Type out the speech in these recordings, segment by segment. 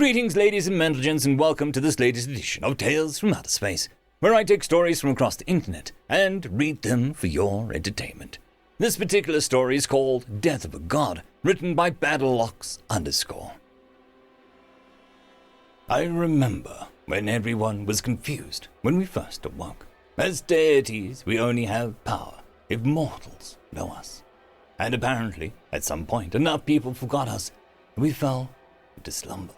Greetings, ladies and gentlemen, and welcome to this latest edition of Tales from Outer Space, where I take stories from across the internet and read them for your entertainment. This particular story is called Death of a God, written by Battlelocks_. I remember when everyone was confused when we first awoke. As deities, we only have power if mortals know us. And apparently, at some point, enough people forgot us, and we fell into slumber.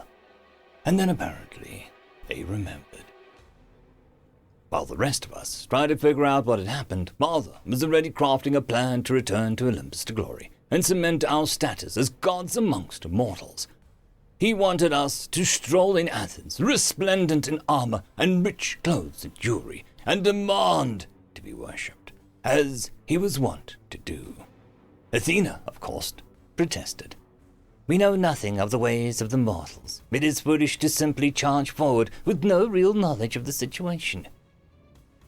And then apparently, they remembered. While the rest of us tried to figure out what had happened, Father was already crafting a plan to return to Olympus to glory and cement our status as gods amongst mortals. He wanted us to stroll in Athens, resplendent in armor and rich clothes and jewelry, and demand to be worshipped, as he was wont to do. Athena, of course, protested. We know nothing of the ways of the mortals. It is foolish to simply charge forward with no real knowledge of the situation.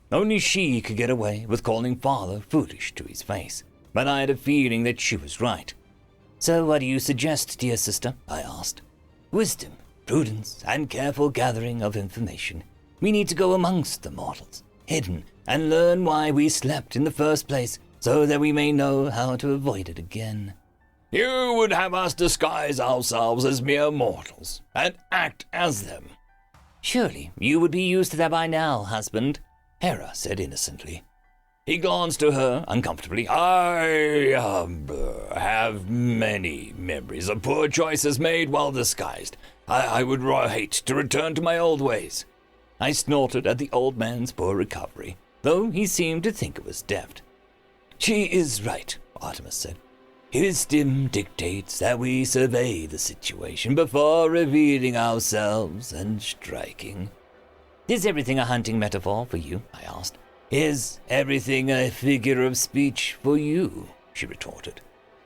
Only she could get away with calling Father foolish to his face, but I had a feeling that she was right. So what do you suggest, dear sister? I asked. Wisdom, prudence, and careful gathering of information. We need to go amongst the mortals, hidden, and learn why we slept in the first place, so that we may know how to avoid it again. You would have us disguise ourselves as mere mortals, and act as them. Surely you would be used to that by now, husband, Hera said innocently. He glanced to her uncomfortably. I have many memories of poor choices made while disguised. I would hate to return to my old ways. I snorted at the old man's poor recovery, though he seemed to think it was deft. She is right, Artemis said. Wisdom dictates that we survey the situation before revealing ourselves and striking. Is everything a hunting metaphor for you? I asked. Is everything a figure of speech for you? She retorted.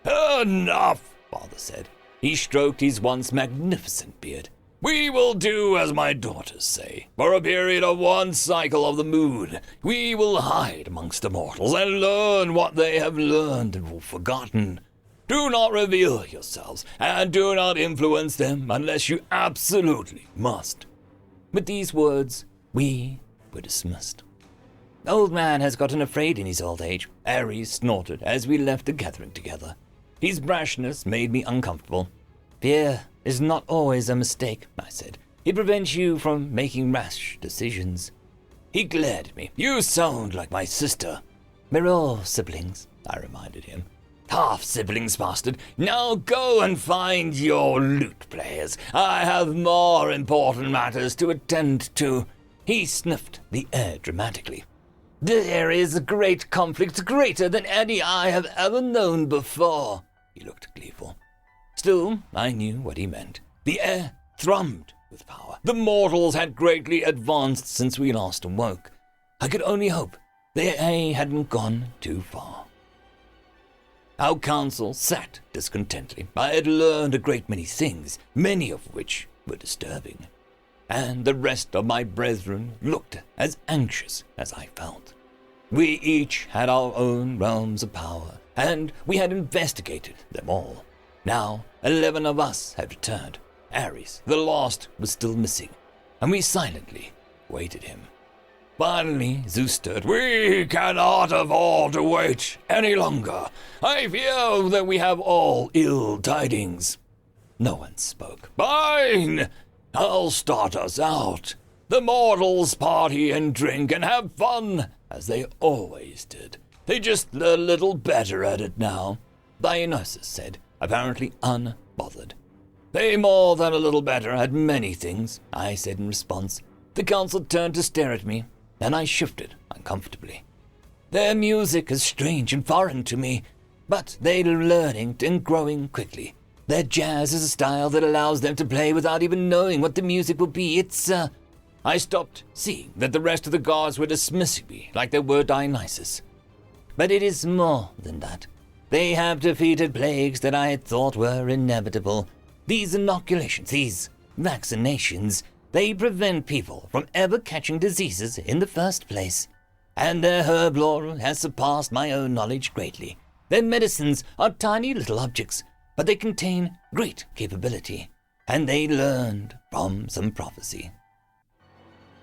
Enough, Father said. He stroked his once magnificent beard. We will do as my daughters say. For a period of one cycle of the moon, we will hide amongst the mortals and learn what they have learned and forgotten. Do not reveal yourselves, and do not influence them unless you absolutely must. With these words, we were dismissed. The old man has gotten afraid in his old age, Ares snorted as we left the gathering together. His brashness made me uncomfortable. Fear is not always a mistake, I said. It prevents you from making rash decisions. He glared at me. You sound like my sister. We're all siblings, I reminded him. Half-siblings, bastard. Now go and find your lute players. I have more important matters to attend to. He sniffed the air dramatically. There is a great conflict, greater than any I have ever known before. He looked gleeful. Still, I knew what he meant. The air thrummed with power. The mortals had greatly advanced since we last awoke. I could only hope they hadn't gone too far. Our council sat discontentedly. I had learned a great many things, many of which were disturbing. And the rest of my brethren looked as anxious as I felt. We each had our own realms of power, and we had investigated them all. Now, 11 of us had returned. Ares, the last, was still missing, and we silently waited him. Finally, Zeus stirred. We cannot afford to wait any longer. I fear that we have all ill tidings. No one spoke. Fine! I'll start us out. The mortals party and drink and have fun, as they always did. They're just a little better at it now, Dionysus said, apparently unbothered. They more than a little better at many things, I said in response. The council turned to stare at me, and I shifted uncomfortably. Their music is strange and foreign to me, but they're learning and growing quickly. Their jazz is a style that allows them to play without even knowing what the music will be. I stopped seeing that the rest of the gods were dismissing me like they were Dionysus. But it is more than that. They have defeated plagues that I had thought were inevitable. These inoculations, these vaccinations, they prevent people from ever catching diseases in the first place. And their herb lore has surpassed my own knowledge greatly. Their medicines are tiny little objects, but they contain great capability. and they learned from some prophecy.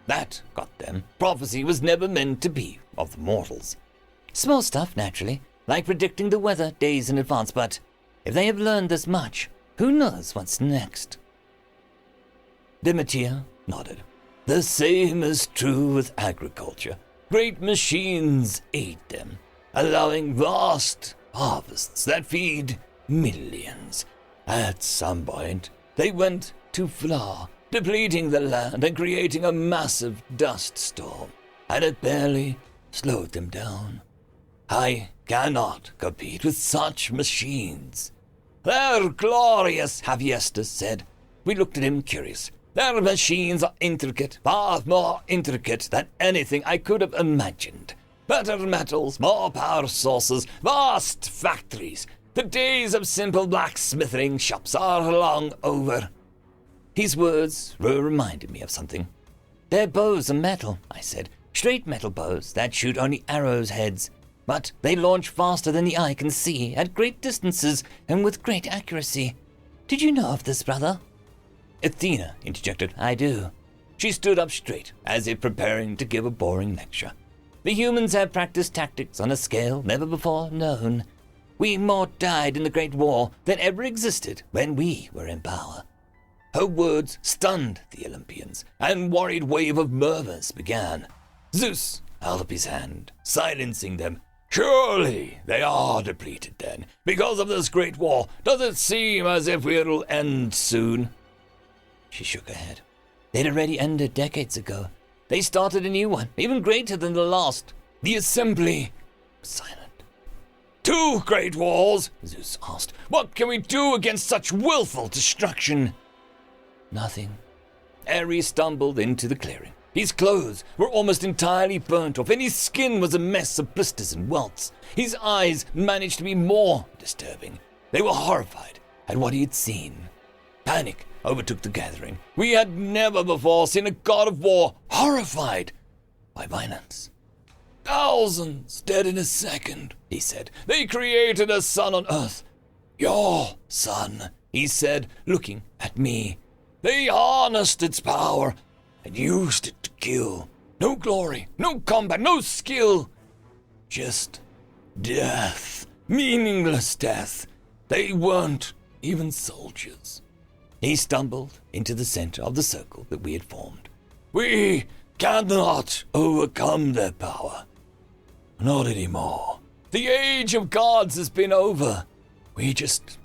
That got them. Prophecy was never meant to be of the mortals. Small stuff, naturally, like predicting the weather days in advance, but if they have learned this much, who knows what's next? Demeter nodded. The same is true with agriculture. Great machines aid them, allowing vast harvests that feed millions. At some point, they went too far, depleting the land and creating a massive dust storm, and it barely slowed them down. I cannot compete with such machines. They're glorious, Javiestas said. We looked at him curious. Their machines are intricate, far more intricate than anything I could have imagined. Better metals, more power sources, vast factories. The days of simple blacksmithing shops are long over. His words reminded me of something. Their bows are metal, I said. Straight metal bows that shoot only arrows' heads. But they launch faster than the eye can see, at great distances, and with great accuracy. Did you know of this, brother? Athena interjected, I do. She stood up straight, as if preparing to give a boring lecture. The humans have practiced tactics on a scale never before known. We more died in the Great War than ever existed when we were in power. Her words stunned the Olympians, and worried wave of murmurs began. Zeus held up his hand, silencing them. Surely they are depleted then. Because of this great war, does it seem as if it'll end soon? She shook her head. They'd already ended decades ago. They started a new one, even greater than the last. The assembly was silent. 2 great wars, Zeus asked. What can we do against such willful destruction? Nothing. Ares stumbled into the clearing. His clothes were almost entirely burnt off, and his skin was a mess of blisters and welts. His eyes managed to be more disturbing. They were horrified at what he had seen. Panic overtook the gathering. We had never before seen a god of war horrified by violence. Thousands dead in a second, he said. They created a sun on earth. Your sun, he said, looking at me. They harnessed its power and used it to kill. No glory, no combat, no skill. Just death. Meaningless death. They weren't even soldiers. He stumbled into the center of the circle that we had formed. We cannot overcome their power. Not anymore. The age of gods has been over. We just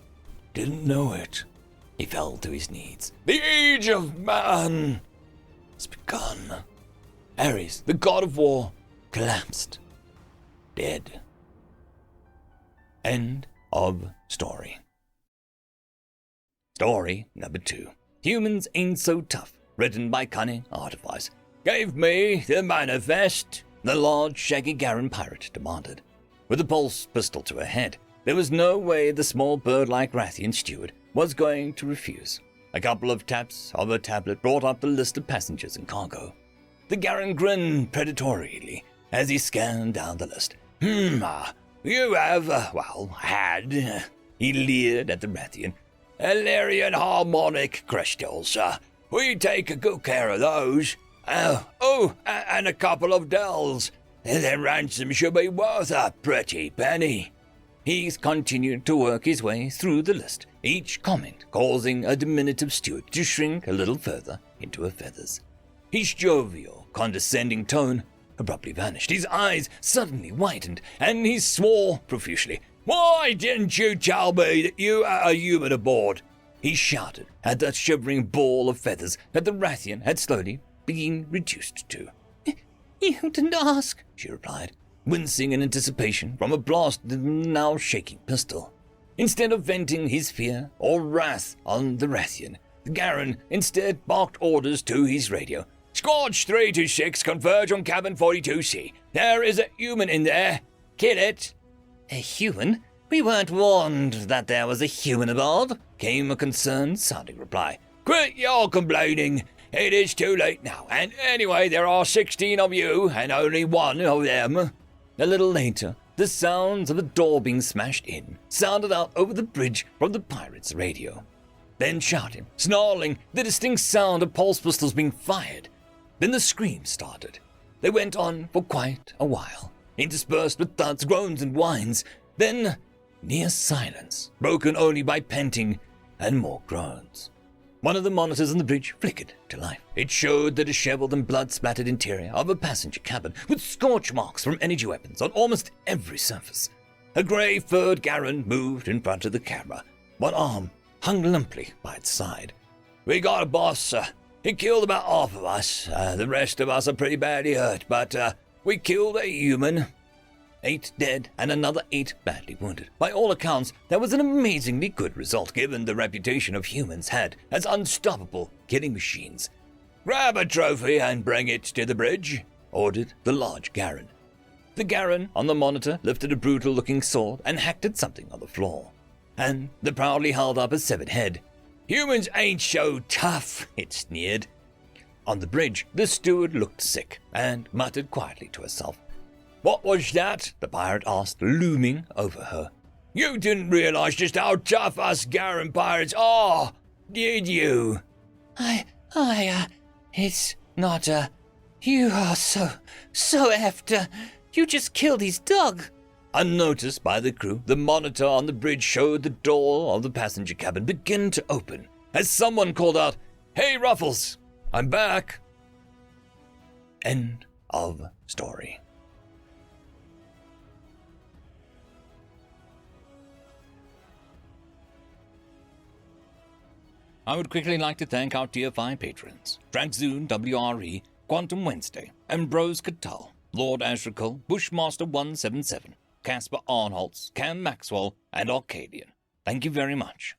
didn't know it. He fell to his knees. The age of man has begun. Ares, the god of war, collapsed. Dead. End of story. Story number 2. Humans Ain't So Tough, written by Cunning Artifice. Gave me the manifest, the large, shaggy Garen pirate demanded. With a pulse pistol to her head, there was no way the small bird-like Rathian steward was going to refuse. A couple of taps of her tablet brought up the list of passengers and cargo. The Garen grinned predatorily as he scanned down the list. You have, had, he leered at the Rathian. Illyrian harmonic crystals, we take good care of those. And a couple of dells. Their ransom should be worth a pretty penny. He continued to work his way through the list, each comment causing a diminutive steward to shrink a little further into her feathers. His jovial, condescending tone abruptly vanished. His eyes suddenly widened, and he swore profusely. Why didn't you tell me that you are a human aboard? He shouted at that shivering ball of feathers that the Rathian had slowly been reduced to. You didn't ask, she replied, wincing in anticipation from a blast of the now shaking pistol. Instead of venting his fear or wrath on the Rathian, the Garen instead barked orders to his radio. Squadron 326, converge on cabin 42C. There is a human in there. Kill it. A human? We weren't warned that there was a human aboard, came a concerned-sounding reply. Quit your complaining. It is too late now, and anyway, there are 16 of you, and only one of them. A little later, the sounds of a door being smashed in sounded out over the bridge from the pirate's radio. then shouting, snarling, the distinct sound of pulse pistols being fired. Then the screams started. They went on for quite a while, interspersed with thuds, groans, and whines. Then near silence, broken only by panting and more groans. One of the monitors on the bridge flickered to life. It showed the disheveled and blood-splattered interior of a passenger cabin with scorch marks from energy weapons on almost every surface. A grey-furred Garen moved in front of the camera. One arm hung limply by its side. "We got a boss, sir. He killed about half of us. The rest of us are pretty badly hurt, but we killed a human." 8 dead and another 8 badly wounded. By all accounts, that was an amazingly good result given the reputation of humans had as unstoppable killing machines. "Grab a trophy and bring it to the bridge," ordered the large Garen. The Garen on the monitor lifted a brutal-looking sword and hacked at something on the floor. And the proudly held up a severed head. "Humans ain't so tough," it sneered. On the bridge, the steward looked sick and muttered quietly to herself. "What was that?" the pirate asked, looming over her. "You didn't realize just how tough us Garen pirates are, did you?" It's not, you are so effed, you just killed his dog." Unnoticed by the crew, the monitor on the bridge showed the door of the passenger cabin begin to open as someone called out, "Hey, Ruffles, I'm back." End of story. I would quickly like to thank our Tier 5 patrons, Dragzoon WRE, Quantum Wednesday, Ambrose Cattell, Lord Ashrakul, Bushmaster 177, Casper Arnholtz, Cam Maxwell, and Arcadian. Thank you very much.